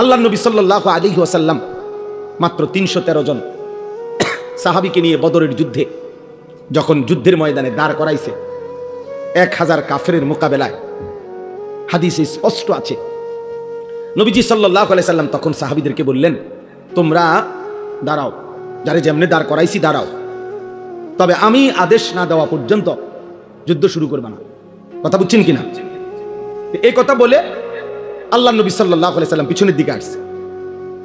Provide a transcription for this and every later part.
আল্লাহ নবী সাল্লাল্লাহু আলাইহি ওয়াসাল্লাম মাত্র 313 জন সাহাবীকে নিয়ে বদরের যুদ্ধে যখন যুদ্ধের ময়দানে দাঁড় করাইছে 1000 কাফেরের মোকাবেলায়, হাদিসে স্পষ্ট আছে নবীজি সাল্লাল্লাহু আলাইহি সাল্লাম তখন সাহাবীদেরকে বললেন, তোমরা দাঁড়াও, যারে যেমনে দাঁড় করাইছি দাঁড়াও, তবে আমি আদেশ না দেওয়া পর্যন্ত যুদ্ধ শুরু করবে না। কথা বুঝছেন কিনা? এই কথা বলে আল্লাহ নবী সাল্লাল্লাহু আলাইহি সাল্লাম পিছনের দিকে আসছে,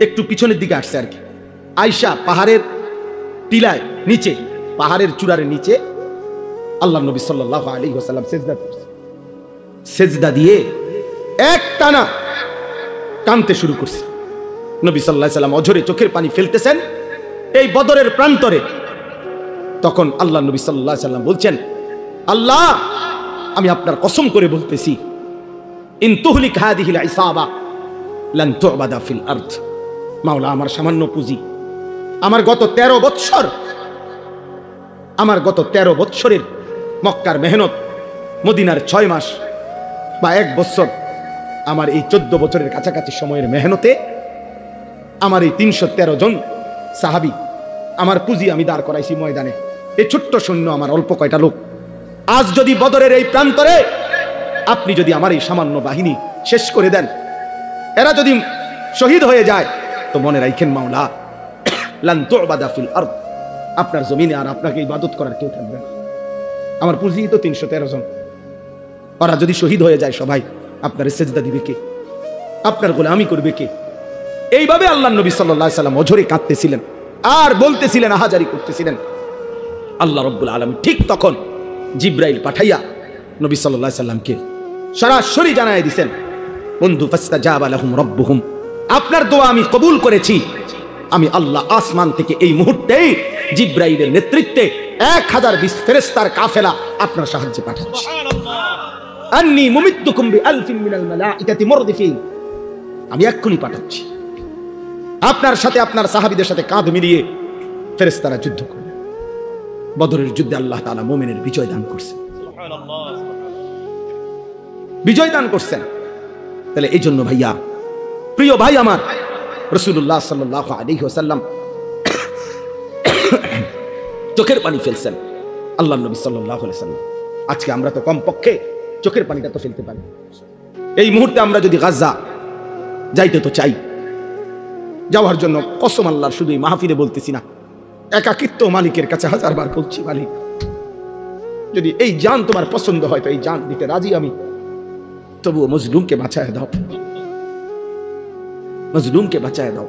একটু পিছনের দিকে আসছে আর কি। আয়েশা পাহাড়ের টিলায় নিচে, পাহাড়ের চূড়ার নিচে আল্লাহ নবী সাল্লাল্লাহু আলাইহি ওয়াসাল্লাম সেজদা করছে। সেজদা দিয়ে এক টানা কাঁদতে শুরু করছে। নবী সাল্লাল্লাহু আলাইহি সাল্লাম অঝরে চোখের পানি ফেলতেছেন এই বদরের প্রান্তরে। তখন আল্লাহ নবী সাল্লাল্লাহু আলাইহি সাল্লাম বলছেন, আল্লাহ, আমি আপনার কসম করে বলতেছি, ইন তুহলিক হাদিহিল ইসাবা লান তুবাদা ফিল আরদ। মাওলা, আমার সামান্য পুঁজি, আমার গত 13 বছরের মক্কার মেহনত, মদিনার 6 মাস বা 1 বছর, আমার এই 14 বছরের কাছাকাছি সময়ের মেহনতে আমার এই 313 জন সাহাবী, আমার পুঁজি আমি দাঁড় করাইছি ময়দানে। এই ছোট্ট সৈন্য আমার অল্প কয়টা লোক, আজ যদি বদরের এই প্রান্তরে আপনি যদি আমার এই সামান্য বাহিনী শেষ করে দেন, এরা যদি শহীদ হয়ে যায়, তো মনে রাখেন মাওলা, লান তুবাদা ফিল আরদ, আপনার জমিনে আর আপনাকে ইবাদত করার কেউ থাকবে না। আমার পুঁজি তো 313 জন, ওরা যদি শহীদ হয়ে যায় সবাই, আপনার সেজদা দিবে কে? আপনার গোলামি করবে কে? এইভাবে আল্লাহ নবী সাল্লাল্লাহু আলাইহি সাল্লাম অঝরে কাঁদতেছিলেন আর বলতেছিলেন, আহাজারি করতেছিলেন। আল্লাহ রাব্বুল আলামিন ঠিক তখন জিব্রাইল পাঠাইয়া নবী সাল্লাল্লাহু আলাইহি সাল্লামকে সরাসরি জানায় দিয়েছেন, বন্ধু, ফাস্তাজাবা লাহুম রাব্বুহুম, আপনার দোয়া আমি কবুল করেছি। আমি আল্লাহ আসমান থেকে এই মুহূর্তেই জিব্রাইলের নেতৃত্বে 1020 ফেরেশতার কাফেলা আপনার সাহায্যে পাঠাচ্ছি। আন্নী মুমিদ্দুকুম বিআলফিন মিনাল মালাইকাতি মুরদিফিন, আমি এক্ষুনি পাঠাচ্ছি। আপনার সাথে আপনার সাহাবীদের সাথে কাঁধ মিলিয়ে ফেরেশতারা যুদ্ধ করবে। বদরের যুদ্ধে আল্লাহ তাআলা মুমিনের বিজয় দান করছেন, বিজয় দান করছেন। তাহলে এই জন্য ভাইয়া, প্রিয় ভাই আমার, রাসূলুল্লাহ সাল্লাল্লাহু আলাইহি ওয়াসাল্লাম চোখের পানি ফেলছেন। আল্লাহ নবী সাল্লাল্লাহু আলাইহি ওয়াসাল্লাম, আজকে আমরা তো কমপক্ষে চোখের পানিটা তো ফেলতে পারি। এই মুহূর্তে আমরা যদি গাজা যাইতে তো চাই, যাওয়ার জন্য কসম আল্লাহর, শুধু এই মাহফিলে বলতেছি না, একাকিত্ব মালিকের কাছে 1000 বার বলছি, মালিক, যদি এই জান তোমার পছন্দ হয় তো এই জান দিতে রাজি আমি, তবুও মজলুমকে বাঁচায় দাও, মজলুমকে বাঁচায় দাও।